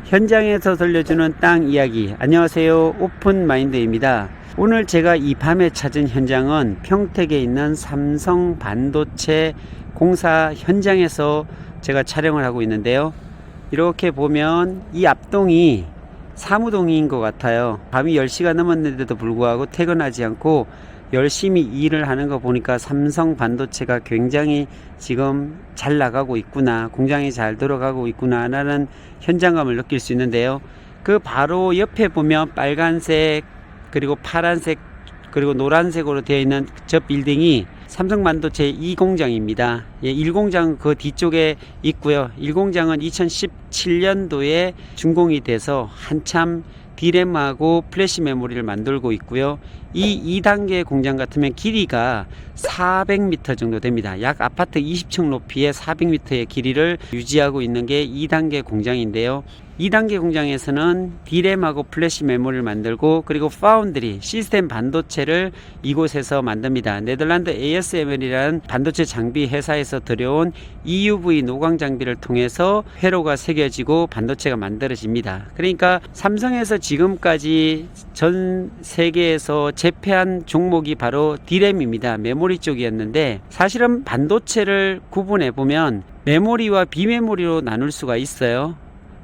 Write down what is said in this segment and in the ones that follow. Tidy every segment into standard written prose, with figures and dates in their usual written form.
현장에서 들려주는 땅 이야기. 안녕하세요, 오픈마인드입니다. 오늘 제가 이 밤에 찾은 현장은 평택에 있는 삼성 반도체 공사 현장에서 제가 촬영을 하고 있는데요. 이렇게 보면 이 앞동이 사무동인 것 같아요. 밤이 10시가 넘었는데도 불구하고 퇴근하지 않고 열심히 일을 하는 거 보니까 삼성 반도체가 굉장히 지금 잘 나가고 있구나, 공장이 잘 돌아가고 있구나 라는 현장감을 느낄 수 있는데요. 그 바로 옆에 보면 빨간색 그리고 파란색 그리고 노란색으로 되어 있는 저 빌딩이 삼성 반도체 2공장입니다. 1공장 그 뒤쪽에 있고요. 1공장은 2017년도에 준공이 돼서 한참 D램하고 플래시 메모리를 만들고 있고요. 이 2단계 공장 같으면 길이가 400m 정도 됩니다. 약 아파트 20층 높이의 400m의 길이를 유지하고 있는 게 2단계 공장인데요. 2단계 공장에서는 D램하고 플래시 메모리를 만들고, 그리고 파운드리 시스템 반도체를 이곳에서 만듭니다. 네덜란드 ASML이라는 반도체 장비 회사에서 들여온 EUV 노광 장비를 통해서 회로가 새겨지고 반도체가 만들어집니다. 그러니까 삼성에서 지금까지 전 세계에서 제패한 종목이 바로 D램입니다. 메모리 쪽이었는데, 사실은 반도체를 구분해 보면 메모리와 비메모리로 나눌 수가 있어요.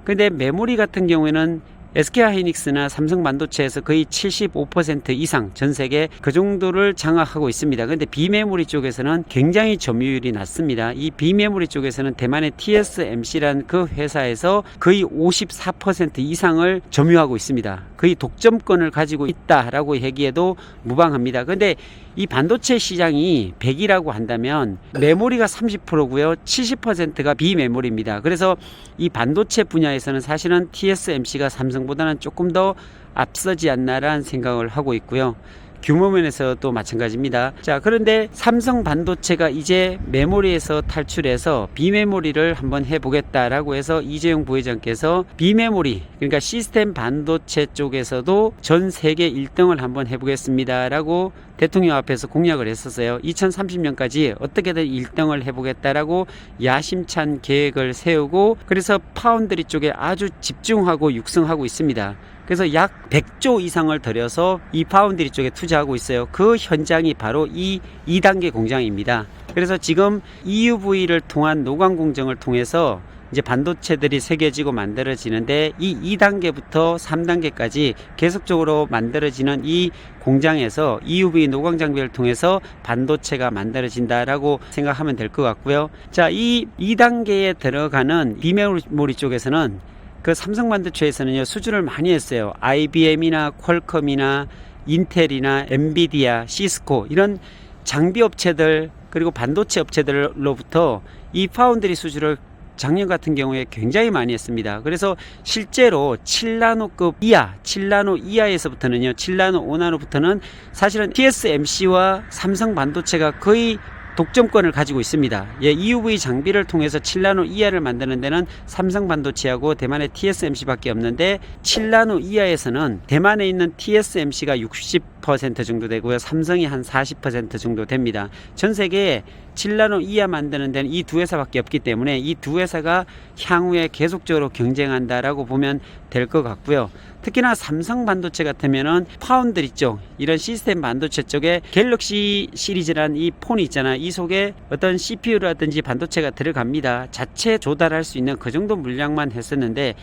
근데 메모리 같은 경우에는 SK하이닉스나 삼성반도체에서 거의 75% 이상 전 세계 그 정도를 장악하고 있습니다. 근데 비메모리 쪽에서는 굉장히 점유율이 낮습니다. 이 비메모리 쪽에서는 대만의 TSMC라는 그 회사에서 거의 54% 이상을 점유하고 있습니다. 거의 독점권을 가지고 있다라고 얘기해도 무방합니다. 근데 이 반도체 시장이 100이라고 한다면 메모리가 30%고요. 70%가 비메모리입니다. 그래서 이 반도체 분야에서는 사실은 TSMC가 삼성보다는 조금 더 앞서지 않나라는 생각을 하고 있고요. 규모 면에서도 마찬가지입니다. 자, 그런데 삼성 반도체가 이제 메모리에서 탈출해서 비메모리를 한번 해보겠다라고 해서 이재용 부회장께서 비메모리, 그러니까 시스템 반도체 쪽에서도 전 세계 1등을 한번 해보겠습니다 라고 대통령 앞에서 공약을 했었어요. 2030년까지 어떻게든 1등을 해보겠다라고 야심찬 계획을 세우고, 그래서 파운드리 쪽에 아주 집중하고 육성하고 있습니다. 그래서 약 100조 이상을 들여서 이 파운드리 쪽에 투자하고 있어요. 그 현장이 바로 이 2단계 공장입니다. 그래서 지금 EUV를 통한 노광 공정을 통해서 이제 반도체들이 새겨지고 만들어지는데, 이 2단계부터 3단계까지 계속적으로 만들어지는 이 공장에서 EUV 노광 장비를 통해서 반도체가 만들어진다라고 생각하면 될 것 같고요. 자, 이 2단계에 들어가는 비메모리 쪽에서는 그 삼성 반도체에서는요, 수주를 많이 했어요. IBM이나 퀄컴이나 인텔이나 엔비디아, 시스코 이런 장비 업체들 그리고 반도체 업체들로부터 이 파운드리 수주를 작년 같은 경우에 굉장히 많이 했습니다. 그래서 실제로 7나노급 이하, 7나노 이하에서부터는요, 7나노, 5나노부터는 사실은 TSMC와 삼성 반도체가 거의 독점권을 가지고 있습니다. EUV 장비를 통해서 7나노 이하를 만드는 데는 삼성 반도체하고 대만의 TSMC 밖에 없는데, 7나노 이하에서는 대만에 있는 TSMC가 60% 정도 되고요, 삼성이 한 40% 정도 됩니다. 전 세계에 7나노 이하 만드는 데는 이 두 회사밖에 없기 때문에 이 두 회사가 향후에 계속적으로 경쟁한다라고 보면 될 것 같고요. 특히나 삼성 반도체 같으면은 파운드리 쪽, 이런 시스템 반도체 쪽에 갤럭시 시리즈라는 이 폰이 있잖아요. 이 속에 어떤 CPU라든지 반도체가 들어갑니다. 자체 조달할 수 있는 그 정도 물량만 했었는데,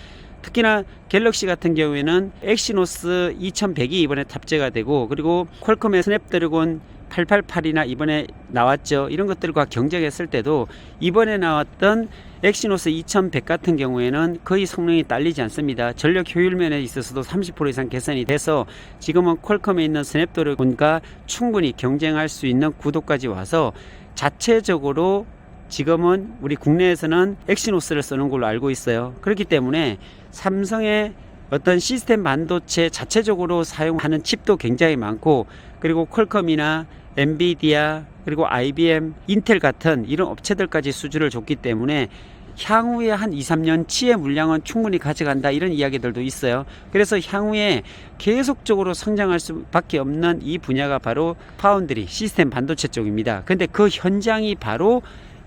특히나 갤럭시 같은 경우에는 엑시노스 2100이 이번에 탑재가 되고, 그리고 퀄컴의 스냅드래곤 888이나 이번에 나왔죠. 이런 것들과 경쟁했을 때도 이번에 나왔던 엑시노스 2100 같은 경우에는 거의 성능이 딸리지 않습니다. 전력 효율 면에 있어서도 30% 이상 개선이 돼서 지금은 퀄컴에 있는 스냅드래곤과 충분히 경쟁할 수 있는 구도까지 와서, 자체적으로 지금은 우리 국내에서는 엑시노스를 쓰는 걸로 알고 있어요. 그렇기 때문에 삼성의 어떤 시스템 반도체 자체적으로 사용하는 칩도 굉장히 많고, 그리고 퀄컴이나 엔비디아 그리고 IBM, 인텔 같은 이런 업체들까지 수주를 줬기 때문에 향후에 한 2-3년치의 물량은 충분히 가져간다, 이런 이야기들도 있어요. 그래서 향후에 계속적으로 성장할 수밖에 없는 이 분야가 바로 파운드리 시스템 반도체 쪽입니다. 근데 그 현장이 바로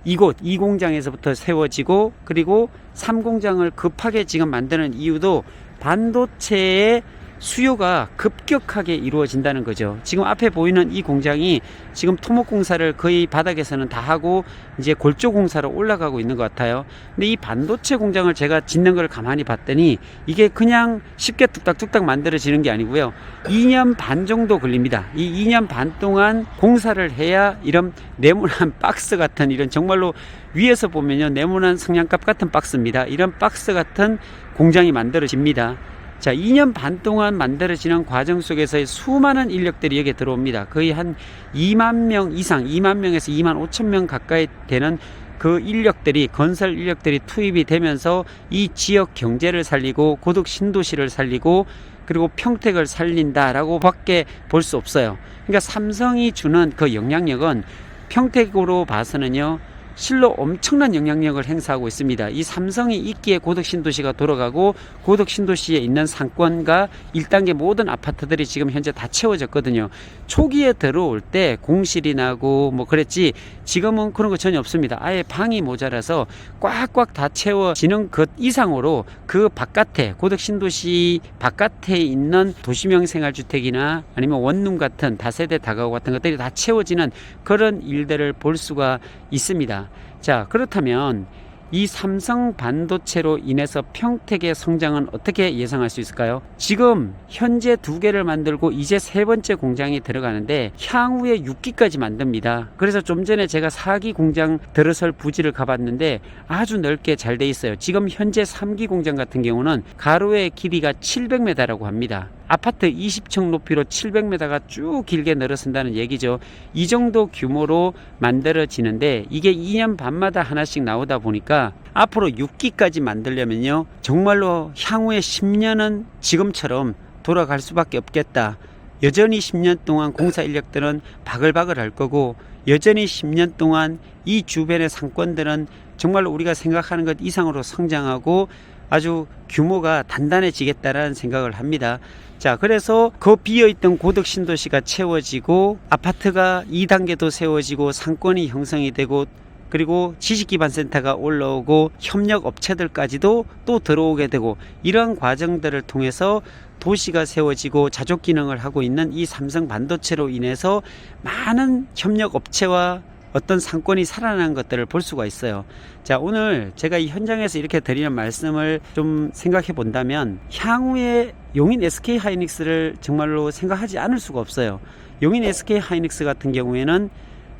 이곳 이 공장에서부터 세워지고, 그리고 3공장을 급하게 지금 만드는 이유도 반도체의 수요가 급격하게 이루어진다는 거죠. 지금 앞에 보이는 이 공장이 지금 토목 공사를 거의 바닥에서는 다 하고 이제 골조 공사로 올라가고 있는 것 같아요. 근데 이 반도체 공장을 제가 짓는 걸 가만히 봤더니 이게 그냥 쉽게 뚝딱뚝딱 만들어지는 게 아니고요. 2년 반 정도 걸립니다. 이 2년 반 동안 공사를 해야 이런 네모난 박스 같은, 이런 정말로 위에서 보면요 네모난 성냥갑 같은 박스입니다. 이런 박스 같은 공장이 만들어집니다. 자, 2년 반 동안 만들어지는 과정 속에서의 수많은 인력들이 여기에 들어옵니다. 거의 한 2만 명 이상, 2만 명에서 2만 5천 명 가까이 되는 그 인력들이, 건설 인력들이 투입이 되면서 이 지역 경제를 살리고 고덕 신도시를 살리고 그리고 평택을 살린다라고 밖에 볼 수 없어요. 그러니까 삼성이 주는 그 영향력은 평택으로 봐서는요 실로 엄청난 영향력을 행사하고 있습니다. 이 삼성이 있기에 고덕 신도시가 돌아가고, 고덕 신도시에 있는 상권과 1단계 모든 아파트들이 지금 현재 다 채워졌거든요. 초기에 들어올 때 공실이 나고 뭐 그랬지, 지금은 그런 거 전혀 없습니다. 아예 방이 모자라서 꽉꽉 다 채워지는 것 이상으로 그 바깥에, 고덕 신도시 바깥에 있는 도시명 생활주택이나 아니면 원룸 같은 다세대 다가구 같은 것들이 다 채워지는 그런 일들을 볼 수가 있습니다. 자, 그렇다면 이 삼성 반도체로 인해서 평택의 성장은 어떻게 예상할 수 있을까요? 지금 현재 2개를 만들고 이제 3번째 공장이 들어가는데 향후에 6기까지 만듭니다. 그래서 좀 전에 제가 4기 공장 들어설 부지를 가봤는데 아주 넓게 잘 돼 있어요. 지금 현재 3기 공장 같은 경우는 가로의 길이가 700m라고 합니다. 아파트 20층 높이로 700m가 쭉 길게 늘어선다는 얘기죠. 이 정도 규모로 만들어지는데 이게 2년 반마다 하나씩 나오다 보니까 앞으로 6기까지 만들려면요 정말로 향후에 10년은 지금처럼 돌아갈 수밖에 없겠다. 여전히 10년 동안 공사 인력들은 바글바글 할 거고, 여전히 10년 동안 이 주변의 상권들은 정말로 우리가 생각하는 것 이상으로 성장하고 아주 규모가 단단해지겠다라는 생각을 합니다. 자, 그래서 그 비어있던 고덕 신도시가 채워지고 아파트가 2단계도 세워지고 상권이 형성이 되고, 그리고 지식기반센터가 올라오고 협력업체들까지도 또 들어오게 되고, 이러한 과정들을 통해서 도시가 세워지고 자족기능을 하고 있는 이 삼성 반도체로 인해서 많은 협력업체와 어떤 상권이 살아나는 것들을 볼 수가 있어요. 자, 오늘 제가 이 현장에서 이렇게 드리는 말씀을 좀 생각해 본다면, 향후에 용인 SK 하이닉스를 정말로 생각하지 않을 수가 없어요. 용인 SK 하이닉스 같은 경우에는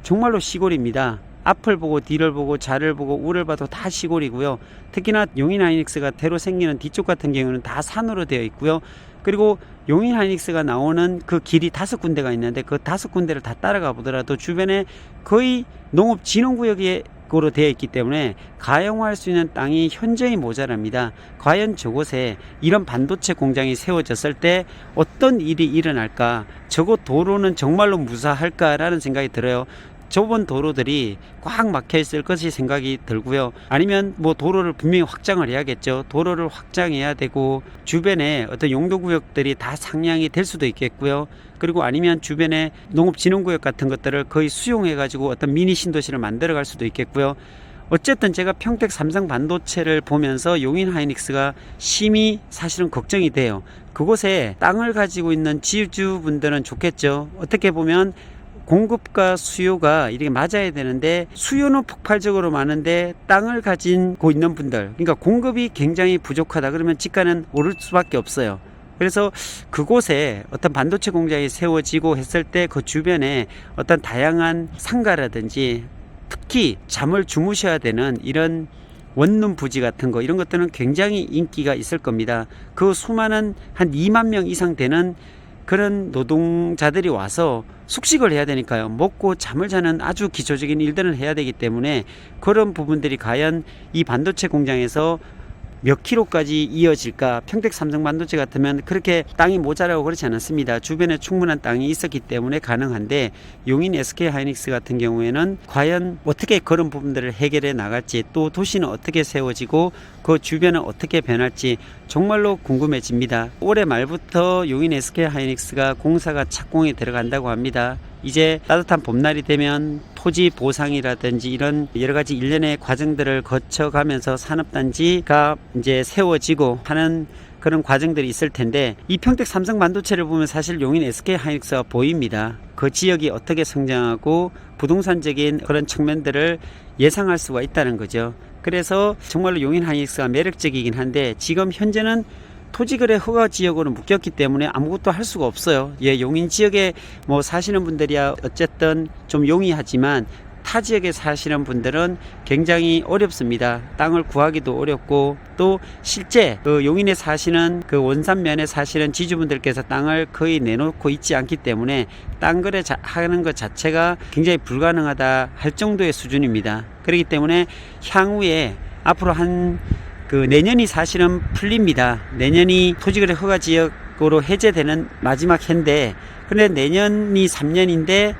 정말로 시골입니다. 앞을 보고 뒤를 보고 좌를 보고 우를 봐도 다 시골이고요. 특히나 용인 하이닉스가 대로 생기는 뒤쪽 같은 경우는 다 산으로 되어 있고요. 그리고 용인 하이닉스가 나오는 그 길이 5군데가 있는데 그 5군데를 다 따라가 보더라도 주변에 거의 농업 진흥구역으로 되어 있기 때문에 가용할 수 있는 땅이 현저히 모자랍니다. 과연 저곳에 이런 반도체 공장이 세워졌을 때 어떤 일이 일어날까? 저곳 도로는 정말로 무사할까라는 생각이 들어요. 좁은 도로들이 꽉 막혀 있을 것이 생각이 들고요. 아니면 뭐 도로를 분명히 확장을 해야겠죠. 도로를 확장해야 되고 주변에 어떤 용도구역들이 다 상향이 될 수도 있겠고요. 그리고 아니면 주변에 농업진흥구역 같은 것들을 거의 수용해 가지고 어떤 미니 신도시를 만들어 갈 수도 있겠고요. 어쨌든 제가 평택 삼성 반도체를 보면서 용인 하이닉스가 심히 사실은 걱정이 돼요. 그곳에 땅을 가지고 있는 지주분들은 좋겠죠. 어떻게 보면 공급과 수요가 이렇게 맞아야 되는데 수요는 폭발적으로 많은데 땅을 가지고 있는 분들, 그러니까 공급이 굉장히 부족하다 그러면 집가는 오를 수밖에 없어요. 그래서 그곳에 어떤 반도체 공장이 세워지고 했을 때 그 주변에 어떤 다양한 상가라든지 특히 잠을 주무셔야 되는 이런 원룸 부지 같은 거, 이런 것들은 굉장히 인기가 있을 겁니다. 그 수많은 한 2만 명 이상 되는 그런 노동자들이 와서 숙식을 해야 되니까요. 먹고 잠을 자는 아주 기초적인 일들을 해야 되기 때문에 그런 부분들이 과연 이 반도체 공장에서 몇 킬로까지 이어질까? 평택 삼성 반도체 같으면 그렇게 땅이 모자라고 그렇지 않았습니다. 주변에 충분한 땅이 있었기 때문에 가능한데 용인 SK 하이닉스 같은 경우에는 과연 어떻게 그런 부분들을 해결해 나갈지, 또 도시는 어떻게 세워지고 그 주변은 어떻게 변할지 정말로 궁금해집니다. 올해 말부터 용인 SK 하이닉스가 공사가 착공에 들어간다고 합니다. 이제 따뜻한 봄날이 되면 토지 보상이라든지 이런 여러 가지 일련의 과정들을 거쳐가면서 산업단지가 이제 세워지고 하는 그런 과정들이 있을 텐데, 이 평택 삼성 반도체를 보면 사실 용인 SK 하이닉스가 보입니다. 그 지역이 어떻게 성장하고 부동산적인 그런 측면들을 예상할 수가 있다는 거죠. 그래서 정말로 용인 하이닉스가 매력적이긴 한데, 지금 현재는 토지거래 허가 지역으로 묶였기 때문에 아무것도 할 수가 없어요. 예, 용인 지역에 뭐 사시는 분들이야 어쨌든 좀 용이하지만 타 지역에 사시는 분들은 굉장히 어렵습니다. 땅을 구하기도 어렵고, 또 실제 그 용인에 사시는 그 원산면에 사시는 지주분들께서 땅을 거의 내놓고 있지 않기 때문에 땅 거래 하는 것 자체가 굉장히 불가능하다 할 정도의 수준입니다. 그렇기 때문에 향후에 앞으로 내년이 사실은 풀립니다. 내년이 토지거래 허가 지역으로 해제되는 마지막 해인데, 근데 내년이 3년인데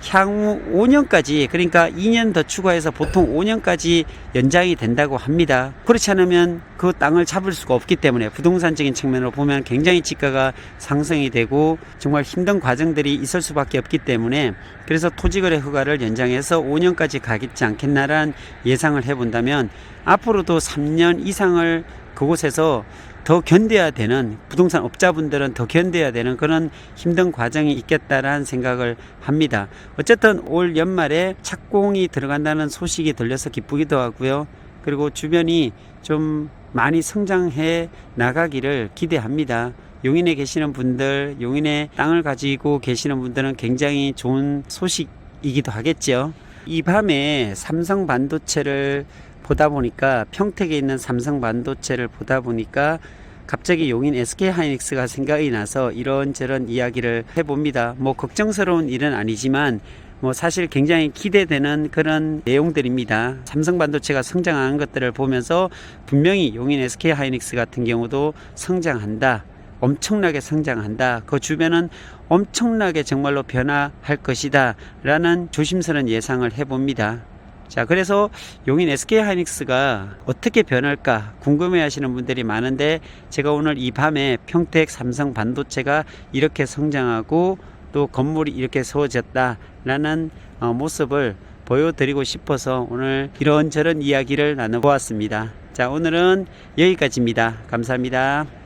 향후 5년까지, 그러니까 2년 더 추가해서 보통 5년까지 연장이 된다고 합니다. 그렇지 않으면 그 땅을 잡을 수가 없기 때문에 부동산적인 측면으로 보면 굉장히 지가가 상승이 되고 정말 힘든 과정들이 있을 수밖에 없기 때문에, 그래서 토지거래 허가를 연장해서 5년까지 가겠지 않겠나라는 예상을 해본다면 앞으로도 3년 이상을 그곳에서 더 견뎌야 되는, 부동산 업자분들은 더 견뎌야 되는 그런 힘든 과정이 있겠다라는 생각을 합니다. 어쨌든 올 연말에 착공이 들어간다는 소식이 들려서 기쁘기도 하고요. 그리고 주변이 좀 많이 성장해 나가기를 기대합니다. 용인에 계시는 분들, 용인에 땅을 가지고 계시는 분들은 굉장히 좋은 소식이기도 하겠죠. 이 밤에 삼성 반도체를 보다 보니까, 평택에 있는 삼성 반도체를 보다 보니까 갑자기 용인 SK 하이닉스가 생각이 나서 이런저런 이야기를 해봅니다. 뭐 걱정스러운 일은 아니지만 뭐 사실 굉장히 기대되는 그런 내용들입니다. 삼성 반도체가 성장하는 것들을 보면서 분명히 용인 SK 하이닉스 같은 경우도 성장한다, 엄청나게 성장한다, 그 주변은 엄청나게 정말로 변화할 것이다 라는 조심스러운 예상을 해봅니다. 자, 그래서 용인 SK 하이닉스가 어떻게 변할까 궁금해 하시는 분들이 많은데, 제가 오늘 이 밤에 평택 삼성 반도체가 이렇게 성장하고 또 건물이 이렇게 세워졌다라는 모습을 보여드리고 싶어서 오늘 이런저런 이야기를 나눠보았습니다. 자, 오늘은 여기까지입니다. 감사합니다.